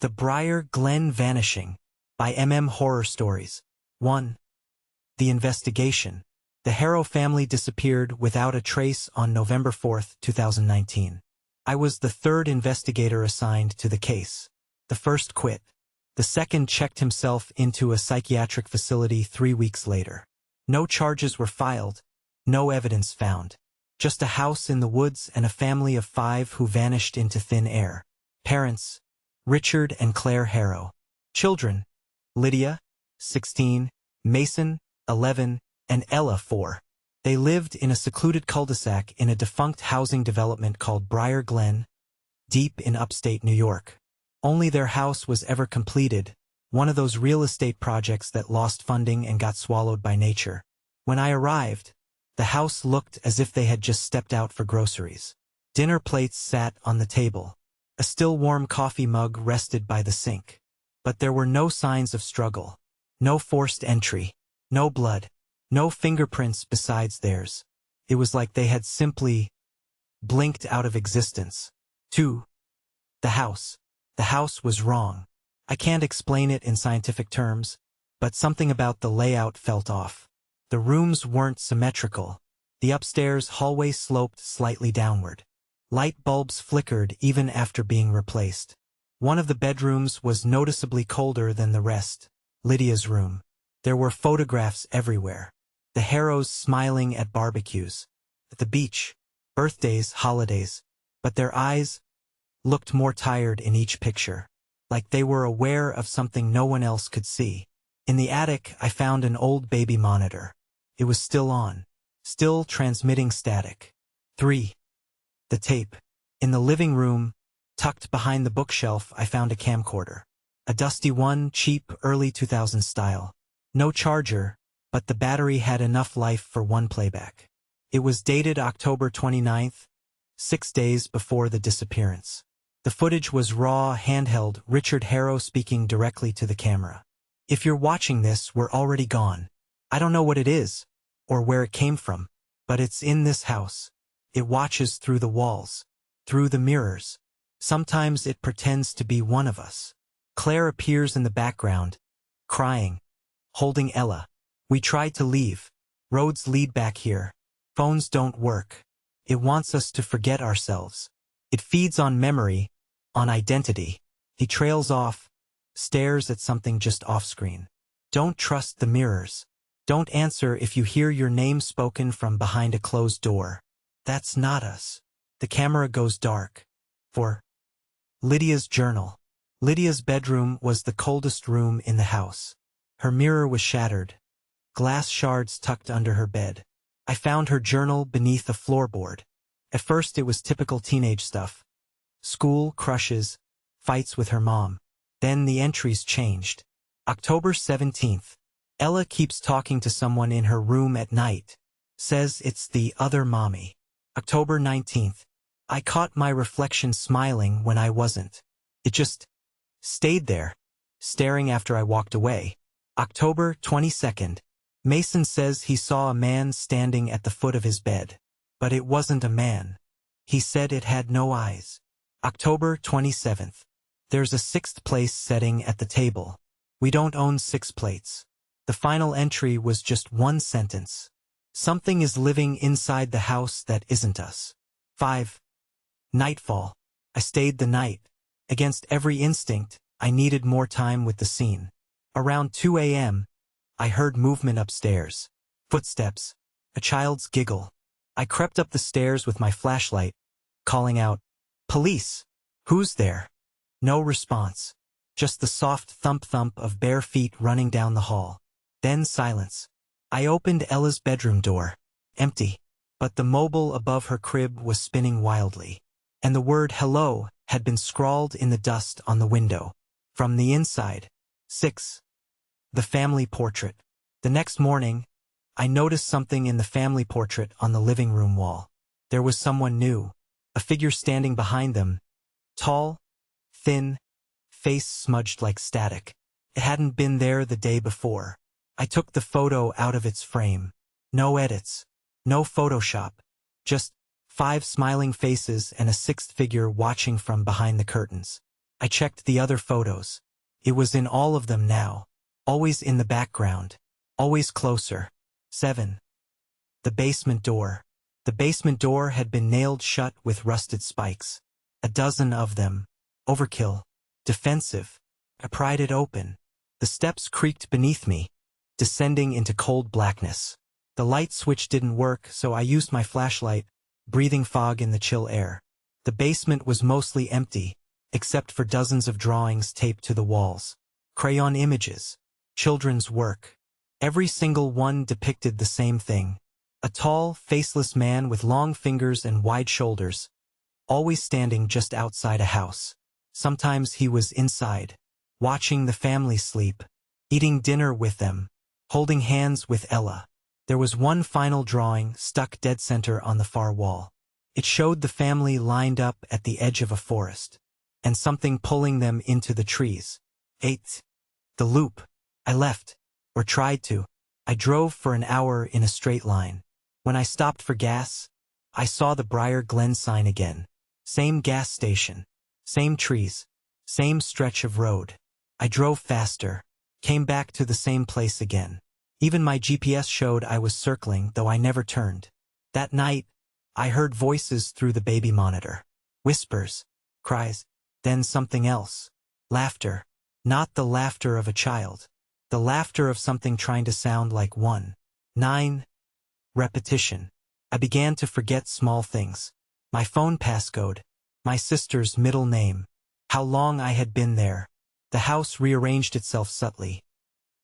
The Briar Glen Vanishing by MMHorrorStories. 1. The Investigation. The Harrow family disappeared without a trace on November 4, 2019. I was the third investigator assigned to the case. The first quit. The second checked himself into a psychiatric facility 3 weeks later. No charges were filed, no evidence found. Just a house in the woods and a family of 5 who vanished into thin air. Parents: Richard and Claire Harrow. Children: Lydia, 16, Mason, 11, and Ella, 4. They lived in a secluded cul-de-sac in a defunct housing development called Briar Glen, deep in upstate New York. Only their house was ever completed, one of those real estate projects that lost funding and got swallowed by nature. When I arrived, the house looked as if they had just stepped out for groceries. Dinner plates sat on the table. A still warm coffee mug rested by the sink. But there were no signs of struggle. No forced entry. No blood. No fingerprints besides theirs. It was like they had simply blinked out of existence. 2. The house. The house was wrong. I can't explain it in scientific terms, but something about the layout felt off. The rooms weren't symmetrical. The upstairs hallway sloped slightly downward. Light bulbs flickered even after being replaced. One of the bedrooms was noticeably colder than the rest, Lydia's room. There were photographs everywhere. The Harrows smiling at barbecues, at the beach, birthdays, holidays, but their eyes looked more tired in each picture, like they were aware of something no one else could see. In the attic, I found an old baby monitor. It was still on, still transmitting static. 3. The tape. In the living room, tucked behind the bookshelf, I found a camcorder. A dusty one, cheap, early 2000s style. No charger, but the battery had enough life for one playback. It was dated October 29th, 6 days before the disappearance. The footage was raw, handheld, Richard Harrow speaking directly to the camera. "If you're watching this, we're already gone. I don't know what it is, or where it came from, but it's in this house. It watches through the walls, through the mirrors. Sometimes it pretends to be one of us." Claire appears in the background, crying, holding Ella. "We tried to leave. Roads lead back here. Phones don't work. It wants us to forget ourselves. It feeds on memory, on identity." He trails off, stares at something just off-screen. "Don't trust the mirrors. Don't answer if you hear your name spoken from behind a closed door. That's not us." The camera goes dark. 4. Lydia's journal. Lydia's bedroom was the coldest room in the house. Her mirror was shattered, glass shards tucked under her bed. I found her journal beneath a floorboard. At first it was typical teenage stuff. School, crushes, fights with her mom. Then the entries changed. October 17th. Ella keeps talking to someone in her room at night. Says it's the other mommy. October 19th. I caught my reflection smiling when I wasn't. It just stayed there, staring after I walked away. October 22nd. Mason says he saw a man standing at the foot of his bed. But it wasn't a man. He said it had no eyes. October 27th. There's a 6th place setting at the table. We don't own 6 plates. The final entry was just one sentence. Something is living inside the house that isn't us. 5. Nightfall. I stayed the night. Against every instinct, I needed more time with the scene. Around 2 a.m., I heard movement upstairs. Footsteps. A child's giggle. I crept up the stairs with my flashlight, calling out, "Police! Who's there?" No response. Just the soft thump-thump of bare feet running down the hall. Then silence. I opened Ella's bedroom door. Empty. But the mobile above her crib was spinning wildly. And the word "hello" had been scrawled in the dust on the window. From the inside. 6. The family portrait. The next morning, I noticed something in the family portrait on the living room wall. There was someone new. A figure standing behind them. Tall, thin, face smudged like static. It hadn't been there the day before. I took the photo out of its frame. No edits. No Photoshop. Just 5 smiling faces and a 6th figure watching from behind the curtains. I checked the other photos. It was in all of them now. Always in the background. Always closer. 7. The basement door. The basement door had been nailed shut with rusted spikes. A dozen of them. Overkill. Defensive. I pried it open. The steps creaked beneath me, descending into cold blackness. The light switch didn't work, so I used my flashlight, breathing fog in the chill air. The basement was mostly empty, except for dozens of drawings taped to the walls. Crayon images. Children's work. Every single one depicted the same thing. A tall, faceless man with long fingers and wide shoulders, always standing just outside a house. Sometimes he was inside, watching the family sleep, eating dinner with them, holding hands with Ella. There was one final drawing stuck dead center on the far wall. It showed the family lined up at the edge of a forest, and something pulling them into the trees. 8. The loop. I left, or tried to. I drove for an hour in a straight line. When I stopped for gas, I saw the Briar Glen sign again. Same gas station. Same trees. Same stretch of road. I drove faster. Came back to the same place again. Even my GPS showed I was circling, though I never turned. That night, I heard voices through the baby monitor. Whispers. Cries. Then something else. Laughter. Not the laughter of a child. The laughter of something trying to sound like one. 9. Repetition. I began to forget small things. My phone passcode. My sister's middle name. How long I had been there. The house rearranged itself subtly.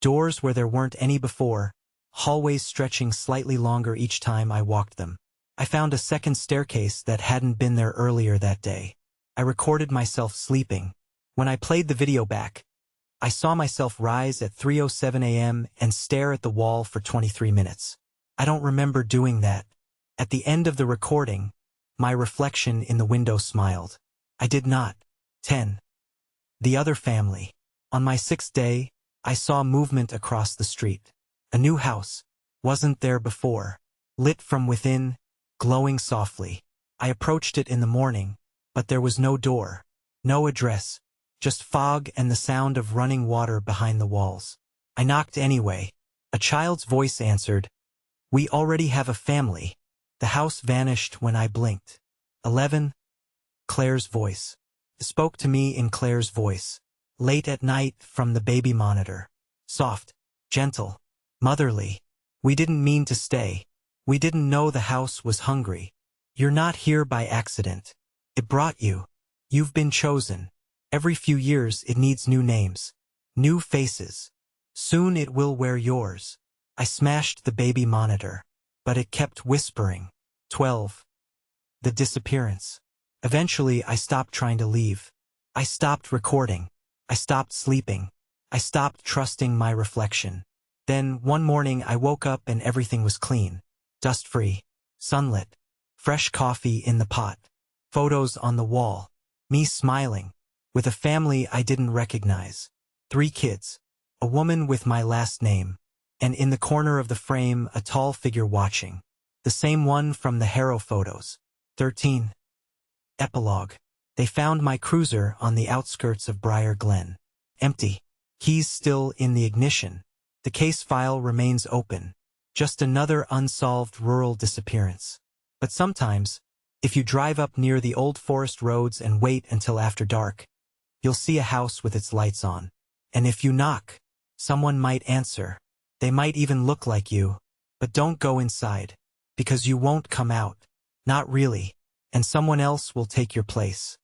Doors where there weren't any before. Hallways stretching slightly longer each time I walked them. I found a second staircase that hadn't been there earlier that day. I recorded myself sleeping. When I played the video back, I saw myself rise at 3:07 a.m. and stare at the wall for 23 minutes. I don't remember doing that. At the end of the recording, my reflection in the window smiled. I did not. 10. The other family. On my 6th day, I saw movement across the street. A new house. Wasn't there before. Lit from within, glowing softly. I approached it in the morning, but there was no door. No address. Just fog and the sound of running water behind the walls. I knocked anyway. A child's voice answered. We already have a family. The house vanished when I blinked. 11. Claire's voice. Spoke to me in Claire's voice. Late at night from the baby monitor. Soft. Gentle. Motherly. We didn't mean to stay. We didn't know the house was hungry. You're not here by accident. It brought you. You've been chosen. Every few years it needs new names. New faces. Soon it will wear yours. I smashed the baby monitor, but it kept whispering. 12. The disappearance. Eventually I stopped trying to leave. I stopped recording. I stopped sleeping. I stopped trusting my reflection. Then one morning I woke up and everything was clean. Dust-free. Sunlit. Fresh coffee in the pot. Photos on the wall. Me smiling. With a family I didn't recognize. 3 kids. A woman with my last name. And in the corner of the frame a tall figure watching. The same one from the Harrow photos. 13. Epilogue. They found my cruiser on the outskirts of Briar Glen. Empty. Keys still in the ignition. The case file remains open. Just another unsolved rural disappearance. But sometimes, if you drive up near the old forest roads and wait until after dark, you'll see a house with its lights on. And if you knock, someone might answer. They might even look like you. But don't go inside. Because you won't come out. Not really. And someone else will take your place.